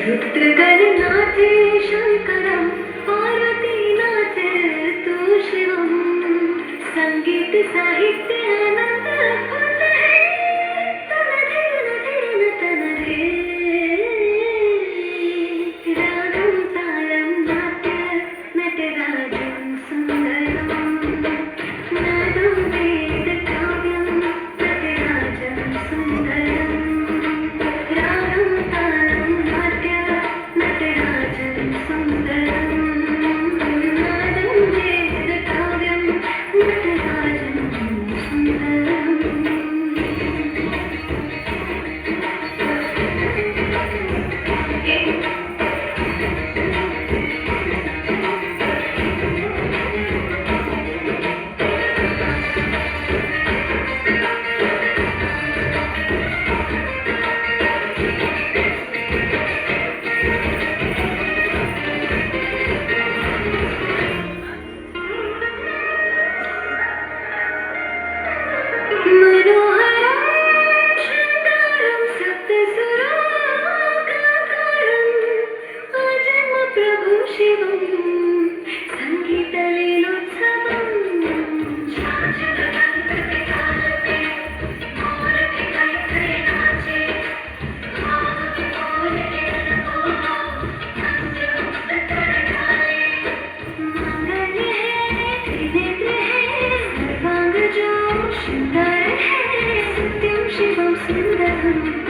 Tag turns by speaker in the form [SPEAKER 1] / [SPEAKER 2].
[SPEAKER 1] रुद्रगणनाथे शङ्करं पार्वतीनाथे तु शिवं संगीत साहित्य आनंद अद्भुत है तन धीर रागं तालं नाट्य नटराजं सुन्दरं नादं वेदकाव्यं नटराजं सुन्दरं रागं तालं नाट्य नटराजं सुन्दरं नादं वेदकाव्यं नटराजं सुन्दरम् मनोहरं शृङ्गारं सप्तसुराकाकारम् आजन्म प्रभु शिवं सङ्गीतलीलोत्सवम् मांगल्य है त्रिनेत्र है सर्वांग जो सुंदर है सत्यं शिवं सुंदरम्